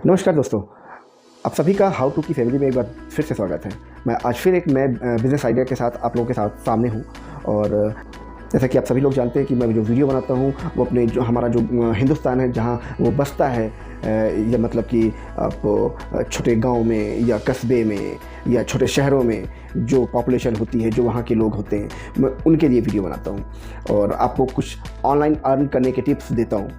नमस्कार दोस्तों, आप सभी का हाउ टू की फैमिली में एक बार फिर से स्वागत है। मैं आज फिर एक नए बिज़नेस आइडिया के साथ आप लोगों के साथ सामने हूँ। और जैसा कि आप सभी लोग जानते हैं कि मैं जो वीडियो बनाता हूँ वो अपने जो हमारा जो हिंदुस्तान है जहाँ वो बसता है, या मतलब कि आप छोटे गांव में या कस्बे में या छोटे शहरों में जो पॉपुलेशन होती है, जो वहाँ के लोग होते हैं, मैं उनके लिए वीडियो बनाता हूँ और आपको कुछ ऑनलाइन अर्न करने के टिप्स देता हूँ।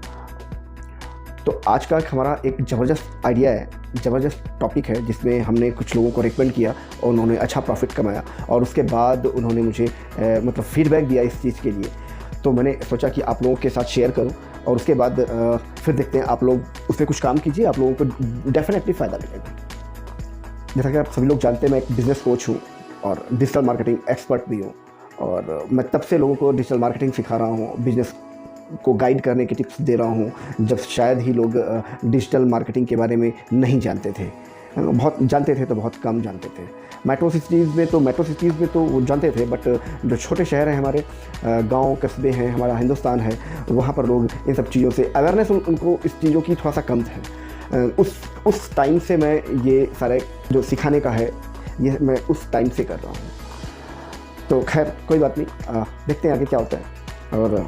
तो आज का हमारा एक ज़बरदस्त आइडिया है, ज़बरदस्त टॉपिक है, जिसमें हमने कुछ लोगों को रिकमेंड किया और उन्होंने अच्छा प्रॉफिट कमाया और उसके बाद उन्होंने मुझे मतलब फीडबैक दिया इस चीज़ के लिए। तो मैंने सोचा कि आप लोगों के साथ शेयर करूं और उसके बाद फिर देखते हैं, आप लोग उस पर कुछ काम कीजिए, आप लोगों को डेफिनेटली फ़ायदा मिलेगा। जैसा कि आप सभी लोग जानते हैं, मैं एक बिज़नेस कोच हूँ और डिजिटल मार्केटिंग एक्सपर्ट भी हूँ और मैं तब से लोगों को डिजिटल मार्केटिंग सिखा रहा हूँ, बिज़नेस को गाइड करने के टिप्स दे रहा हूँ, जब शायद ही लोग डिजिटल मार्केटिंग के बारे में नहीं जानते थे। बहुत जानते थे तो बहुत कम जानते थे। मेट्रो सिटीज़ में तो वो जानते थे, बट जो छोटे शहर हैं हमारे, गांव कस्बे हैं, हमारा हिंदुस्तान है, वहाँ पर लोग इन सब चीज़ों से अवेयरनेस उनको इस चीज़ों की थोड़ा सा कम है। उस टाइम से मैं ये सारे जो सिखाने का है ये मैं उस टाइम से कर रहा हूँ। तो खैर कोई बात नहीं, देखते हैं आगे क्या होता है। और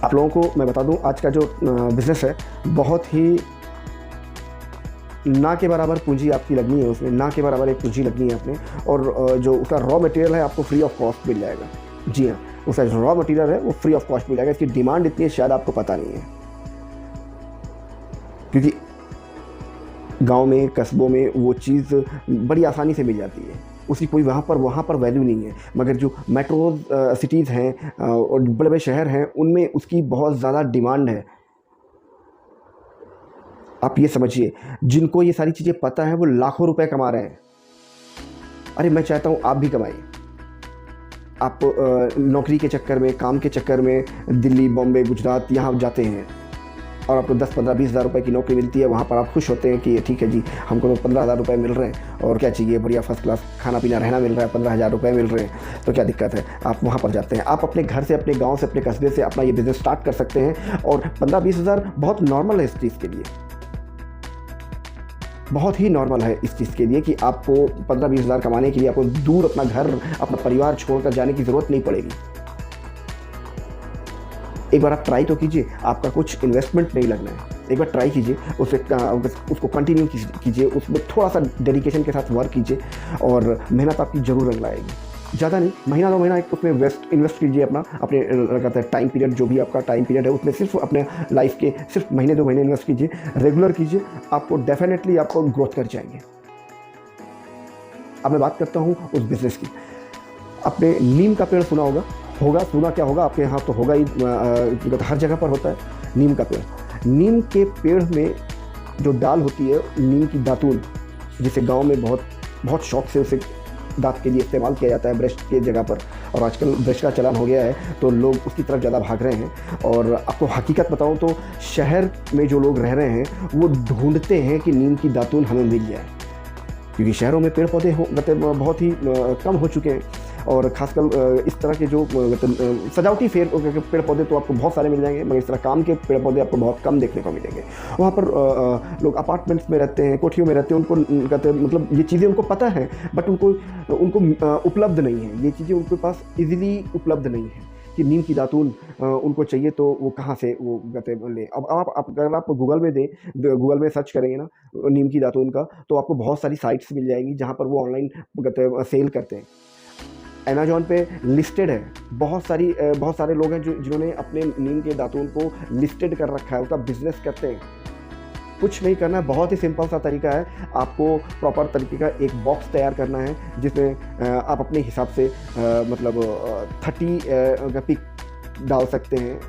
आप लोगों को मैं बता दूं, आज का जो बिज़नेस है बहुत ही ना के बराबर पूंजी आपकी लगनी है, उसमें ना के बराबर एक पूंजी लगनी है अपने। और जो उसका रॉ मटेरियल है आपको फ्री ऑफ कॉस्ट मिल जाएगा। जी हाँ, उसका जो रॉ मटेरियल है वो फ्री ऑफ कॉस्ट मिल जाएगा। इसकी डिमांड इतनी है शायद आपको पता नहीं है, क्योंकि गांव में कस्बों में वो चीज़ बड़ी आसानी से मिल जाती है, उसकी कोई वहाँ पर वैल्यू नहीं है। मगर जो मेट्रो सिटीज़ हैं और बड़े बड़े शहर हैं, उनमें उसकी बहुत ज़्यादा डिमांड है। आप ये समझिए, जिनको ये सारी चीज़ें पता है वो लाखों रुपए कमा रहे हैं। अरे मैं चाहता हूँ आप भी कमाइए। आप नौकरी के चक्कर में, काम के चक्कर में दिल्ली, बॉम्बे, गुजरात यहाँ जाते हैं और आपको 10, 15, 20 हज़ार रुपये की नौकरी मिलती है। वहाँ पर आप खुश होते हैं कि ठीक है जी, हमको तो 15,000 रुपये मिल रहे हैं और क्या चाहिए, बढ़िया फर्स्ट क्लास खाना पीना रहना मिल रहा है, 15,000 रुपये मिल रहे हैं, तो क्या दिक्कत है। आप वहाँ पर जाते हैं, आप अपने घर से, अपने गाँव से, अपने कस्बे से अपना ये बिज़नेस स्टार्ट कर सकते हैं। और 15-20 हज़ार बहुत नॉर्मल है इस चीज़ के लिए, बहुत ही नॉर्मल है इस चीज़ के लिए कि आपको 15-20 हज़ार कमाने के लिए आपको दूर अपना घर, अपना परिवार छोड़कर जाने की ज़रूरत नहीं पड़ेगी। एक बार आप ट्राई तो कीजिए, आपका कुछ इन्वेस्टमेंट नहीं लगना है। एक बार ट्राई कीजिए, उसको कंटिन्यू कीजिए, उसमें थोड़ा सा डेडिकेशन के साथ वर्क कीजिए और मेहनत आपकी ज़रूर रंग लाएगी। ज़्यादा नहीं, महीना 2 महीना एक उसमें इन्वेस्ट कीजिए अपना, अपने कहते हैं टाइम पीरियड, जो भी आपका टाइम पीरियड है उसमें सिर्फ अपने लाइफ के सिर्फ महीने 2 महीने इन्वेस्ट कीजिए, रेगुलर कीजिए, आपको डेफिनेटली आपको ग्रोथ कर जाएंगे। अब मैं बात करता हूँ उस बिज़नेस की। आपने नीम का पेड़ सुना सुना क्या होगा आपके यहाँ, तो होगा ही, हर जगह पर होता है नीम का पेड़। नीम के पेड़ में जो डाल होती है, नीम की दातून, जिसे गांव में बहुत बहुत शौक से उसे दांत के लिए इस्तेमाल किया जाता है ब्रश के जगह पर, और आजकल ब्रश का चलन हो गया है तो लोग उसकी तरफ ज़्यादा भाग रहे हैं। और आपको हकीकत बताऊं तो शहर में जो लोग रह रहे हैं वो ढूंढते हैं कि नीम की दातून हमें मिल जाए, क्योंकि शहरों में पेड़ पौधे बहुत ही कम हो चुके हैं। और खासकर इस तरह के जो सजावटी पेड़ पौधे तो आपको बहुत सारे मिल जाएंगे, मगर इस तरह काम के पेड़ पौधे आपको बहुत कम देखने को मिलेंगे। वहाँ पर लोग अपार्टमेंट्स में रहते हैं, कोठियों में रहते हैं, उनको कहते मतलब ये चीज़ें उनको पता है, बट उनको उपलब्ध नहीं है, ये चीज़ें उनके पास इजीली उपलब्ध नहीं है कि नीम की दातून उनको चाहिए तो वो कहाँ से वो कहते ले। अब आप अगर आप गूगल में सर्च करेंगे ना नीम की दातून का, तो आपको बहुत सारी साइट्स मिल जाएंगी जहाँ पर वो ऑनलाइन कहते सेल करते हैं। अमेज़ॉन पे लिस्टेड है, बहुत सारे लोग हैं जिन्होंने अपने नीम के दातून को लिस्टेड कर रखा है, उसका बिजनेस करते हैं। कुछ नहीं करना है, बहुत ही सिंपल सा तरीका है। आपको प्रॉपर तरीके का एक बॉक्स तैयार करना है जिसमें आप अपने हिसाब से मतलब 30 पिक डाल सकते हैं,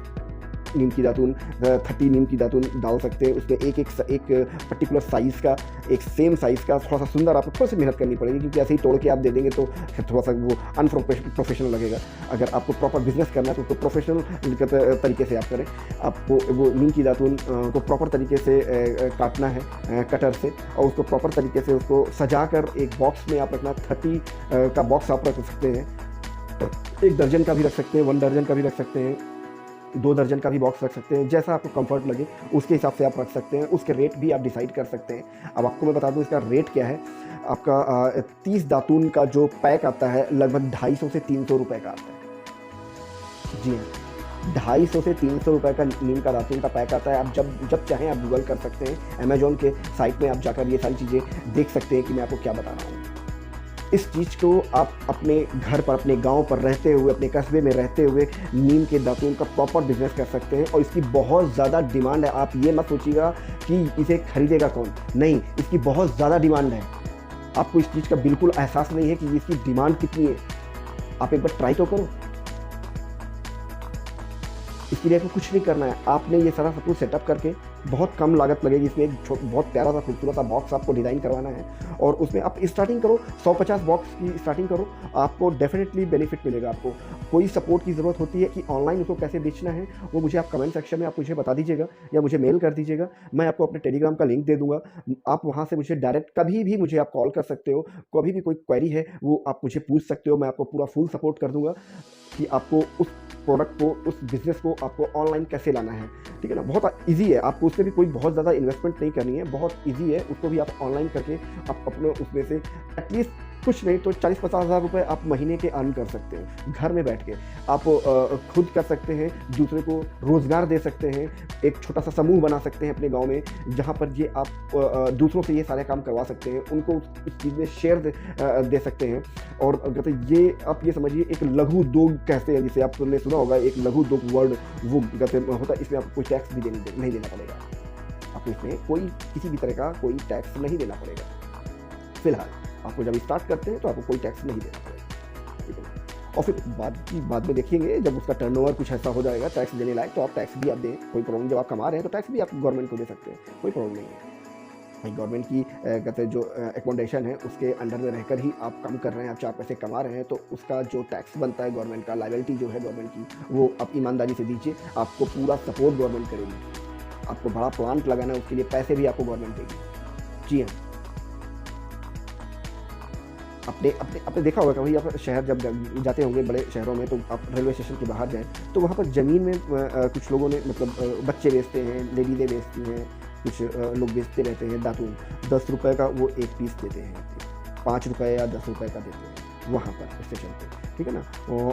नीम की दातून 30 नीम की दातून डाल सकते हैं। उसमें एक पर्टिकुलर साइज़ का, एक सेम साइज़ का, थोड़ा सा सुंदर, आपको थोड़ी सी मेहनत करनी पड़ेगी, क्योंकि ऐसे ही तोड़ के आप दे देंगे तो थोड़ा सा वो अनप्रोफेशनल लगेगा। अगर आपको प्रॉपर बिजनेस करना है तो उसको प्रोफेशनल तरीके से आप करें। आपको वो नीम की दातून को प्रॉपर तरीके से काटना है कटर से, और उसको प्रॉपर तरीके से उसको सजा कर एक बॉक्स में आप रखना। 30 का बॉक्स आप रख सकते हैं, 1 दर्जन का भी रख सकते हैं, 1 दर्जन का भी रख सकते हैं। 2 दर्जन का भी बॉक्स रख सकते हैं, जैसा आपको कंफर्ट लगे उसके हिसाब से आप रख सकते हैं। उसके रेट भी आप डिसाइड कर सकते हैं। अब आपको मैं बता दूं इसका रेट क्या है। आपका 30 दातून का जो पैक आता है लगभग 250 से 300 रुपये का आता है। जी हाँ, 250 से 300 रुपये का नीम का दातून का पैक आता है। आप जब चाहें आप गूगल कर सकते हैं, अमेजोन के साइट में आप जाकर ये सारी चीज़ें देख सकते हैं कि मैं आपको क्या बता रहा हूँ। इस चीज़ को आप अपने घर पर, अपने गांव पर रहते हुए, अपने कस्बे में रहते हुए नीम के दातून का प्रॉपर बिजनेस कर सकते हैं। और इसकी बहुत ज़्यादा डिमांड है। आप ये मत सोचिएगा कि इसे खरीदेगा कौन, नहीं, इसकी बहुत ज़्यादा डिमांड है। आपको इस चीज़ का बिल्कुल एहसास नहीं है कि इसकी डिमांड कितनी है। आप एक बार ट्राई तो करो। इसके लिए आपको कुछ नहीं करना है, आपने ये सारा सब कुछ सेटअप करके बहुत कम लागत लगेगी। इसमें एक बहुत प्यारा सा खूबसूरत सा बॉक्स आपको डिज़ाइन करवाना है और उसमें आप स्टार्टिंग करो, 150 बॉक्स की स्टार्टिंग करो, आपको डेफिनेटली बेनिफिट मिलेगा। आपको कोई सपोर्ट की ज़रूरत होती है कि ऑनलाइन उसको कैसे बेचना है, वो मुझे आप कमेंट सेक्शन में आप मुझे बता दीजिएगा या मुझे मेल कर दीजिएगा। मैं आपको अपने टेलीग्राम का लिंक दे दूँगा, आप वहाँ से मुझे डायरेक्ट कभी भी मुझे आप कॉल कर सकते हो। कभी भी कोई क्वेरी है वो आप मुझे पूछ सकते हो, मैं आपको पूरा फुल सपोर्ट कर दूँगा कि आपको उस प्रोडक्ट को, उस बिज़नेस को आपको ऑनलाइन कैसे लाना है। ठीक है ना, बहुत ईजी है। आपको उसमें भी कोई बहुत ज़्यादा इन्वेस्टमेंट नहीं करनी है, बहुत ईजी है। उसको भी आप ऑनलाइन करके आप अपने उसमें से एटलीस्ट कुछ नहीं तो 40-50 हज़ार रुपये आप महीने के अर्न कर सकते हैं। घर में बैठ के आप खुद कर सकते हैं, दूसरे को रोज़गार दे सकते हैं। एक छोटा सा समूह बना सकते हैं अपने गांव में, जहां पर ये आप दूसरों से ये सारे काम करवा सकते हैं, उनको उस चीज़ में शेयर दे सकते हैं। और कहते ये आप ये समझिए एक लघु उद्योग कहते हैं, जिसे आपने सुना होगा, एक लघु उद्योग वर्ड वो कहते होता है। इसमें आपको कोई टैक्स भी नहीं देना पड़ेगा। आपको इसमें कोई किसी भी तरह का कोई टैक्स नहीं देना पड़ेगा। फिलहाल आपको जब स्टार्ट करते हैं तो आपको कोई टैक्स नहीं देना पड़ेगा, ठीक है। और फिर बाद में देखेंगे जब उसका टर्नओवर कुछ ऐसा हो जाएगा टैक्स देने लायक, तो आप टैक्स भी आप दें, कोई प्रॉब्लम। जब आप कमा रहे हैं तो टैक्स भी आप गवर्नमेंट को दे सकते हैं, कोई प्रॉब्लम नहीं है। भाई गवर्नमेंट की कहते हैं जो एकोमोडेशन है उसके अंडर में रहकर ही आप काम कर रहे हैं, आप 4 पैसे कमा रहे हैं, तो उसका जो टैक्स बनता है गवर्नमेंट का, लायबिलिटी जो है गवर्नमेंट की, वो आप ईमानदारी से दीजिए। आपको पूरा सपोर्ट गवर्नमेंट करेगी। आपको बड़ा प्लांट लगाना है, उसके लिए पैसे भी आपको गवर्नमेंट देगी। जी हाँ, आपने देखा होगा कभी आप शहर जब जाते होंगे बड़े शहरों में, तो आप रेलवे स्टेशन के बाहर जाएं तो वहाँ पर ज़मीन में कुछ लोगों ने मतलब बच्चे बेचते हैं, लेडीज़ें बेचती हैं, कुछ लोग बेचते रहते हैं दातून। 10 रुपये का वो एक पीस देते हैं, 5 रुपये या 10 रुपये का देते हैं वहाँ पर स्टेशन पे, ठीक है ना।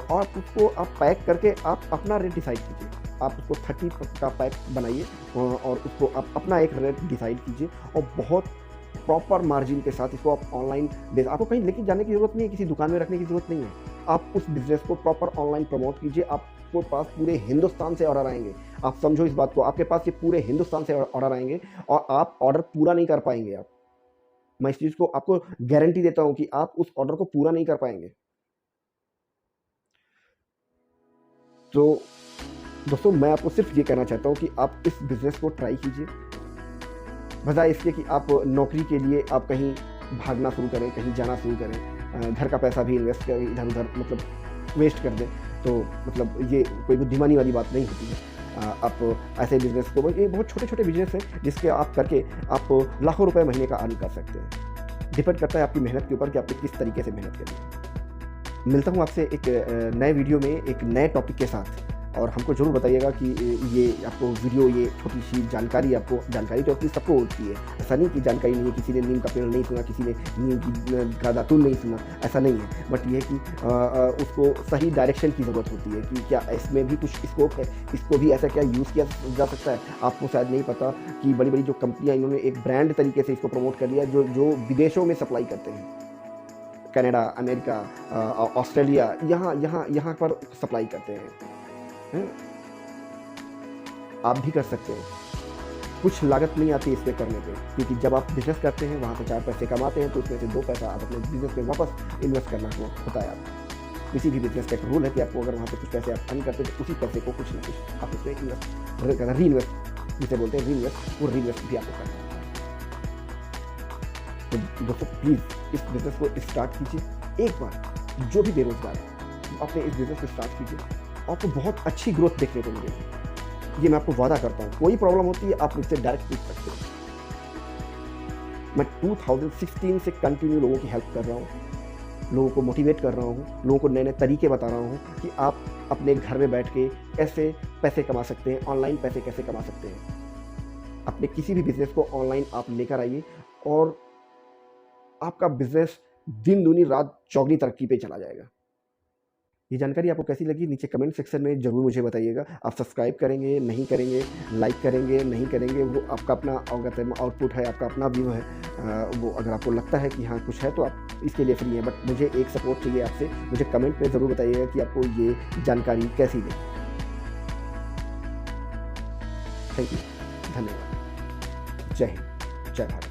और उसको आप पैक करके आप अपना रेट डिसाइड कीजिए। आप उसको 30 का पैक बनाइए और उसको आप अपना एक रेट डिसाइड कीजिए और बहुत प्रॉपर मार्जिन के साथ इसको आप ऑनलाइन बेच। आपको कहीं लेके जाने की ज़रूरत नहीं है, किसी दुकान में रखने की ज़रूरत नहीं है। आप उस बिज़नेस को प्रॉपर ऑनलाइन प्रमोट कीजिए। आपके पास पूरे हिंदुस्तान से ऑर्डर आएंगे। आप समझो इस बात को, आपके पास ये पूरे हिंदुस्तान से ऑर्डर आएंगे और आप ऑर्डर पूरा नहीं कर पाएंगे। मैं इस चीज़ को आपको गारंटी देता हूँ कि आप उस ऑर्डर को पूरा नहीं कर पाएंगे। तो दोस्तों, मैं आपको सिर्फ ये कहना चाहता हूँ कि आप इस बिज़नेस को ट्राई कीजिए, बजाय इसके कि आप नौकरी के लिए आप कहीं भागना शुरू करें, कहीं जाना शुरू करें, घर का पैसा भी इन्वेस्ट करें, इधर उधर मतलब वेस्ट कर दें। तो मतलब ये कोई बुद्धिमानी वाली बात नहीं होती है। आप ऐसे बिज़नेस को, ये बहुत छोटे छोटे बिज़नेस हैं जिसके आप करके आप लाखों रुपए महीने का अर्न कर सकते हैं। डिपेंड करता है आपकी मेहनत के ऊपर कि आपने किस तरीके से मेहनत करी है। मिलता हूँ आपसे एक नए वीडियो में एक नए टॉपिक के साथ, और हमको ज़रूर बताइएगा कि ये आपको वीडियो, ये छोटी सी जानकारी, आपको जानकारी तो अपनी सबको होती है। ऐसा नहीं कि जानकारी नहीं है, किसी ने नीम का पेड़ नहीं सुना, किसी ने नीम का दातून नहीं सुना, ऐसा नहीं है। बट ये कि उसको सही डायरेक्शन की ज़रूरत होती है कि क्या इसमें भी कुछ स्कोप है, इसको भी ऐसा क्या यूज़ किया जा सकता है। आपको शायद नहीं पता कि बड़ी बड़ी जो कंपनियाँ, इन्होंने एक ब्रांड तरीके से इसको प्रमोट कर लिया, जो विदेशों में सप्लाई करते हैं। कनाडा, अमेरिका, ऑस्ट्रेलिया, यहाँ पर सप्लाई करते हैं। आप भी कर सकते हैं, कुछ लागत नहीं आती इसमें करने पे, क्योंकि जब आप बिजनेस करते हैं वहाँ से 4 पैसे कमाते हैं तो उसमें से 2 पैसा आप अपने बिजनेस में वापस इन्वेस्ट करना होता है। आपको किसी भी बिजनेस का एक रूल है कि आपको अगर वहाँ पे कुछ पैसे आप अर्न करते हैं तो उसी पैसे को कुछ ना कुछ आप उसमें इन्वेस्ट, री इन्वेस्ट जिसे बोलते हैं, री इन्वेस्ट, वो री इन्वेस्ट भी आपको करना होता है। तो दोस्तों प्लीज़ इस बिजनेस को स्टार्ट कीजिए। एक बार जो भी बेरोजगार है अपने इस बिजनेस को स्टार्ट कीजिए, आपको बहुत अच्छी ग्रोथ देखने को मिलेगी। ये मैं आपको वादा करता हूँ। कोई प्रॉब्लम होती है आप मुझसे डायरेक्ट पूछ सकते हैं। मैं 2016 से कंटिन्यू लोगों की हेल्प कर रहा हूँ, लोगों को मोटिवेट कर रहा हूँ, लोगों को नए नए तरीके बता रहा हूँ कि आप अपने घर में बैठ के कैसे पैसे कमा सकते हैं, ऑनलाइन पैसे कैसे कमा सकते हैं। अपने किसी भी बिजनेस को ऑनलाइन आप लेकर आइए और आपका बिजनेस दिन दूनी रात चौगनी तरक्की पे चला जाएगा। ये जानकारी आपको कैसी लगी नीचे कमेंट सेक्शन में ज़रूर मुझे बताइएगा। आप सब्सक्राइब करेंगे, नहीं करेंगे, लाइक करेंगे, नहीं करेंगे, वो आपका अपना अवगत आउटपुट है, आपका अपना व्यू है। वो अगर आपको लगता है कि हाँ कुछ है तो आप इसके लिए फ्री हैं, बट मुझे एक सपोर्ट चाहिए आपसे। मुझे कमेंट में ज़रूर बताइएगा कि आपको ये जानकारी कैसी लगी। थैंक यू, धन्यवाद। जय हिंद, जय भारत।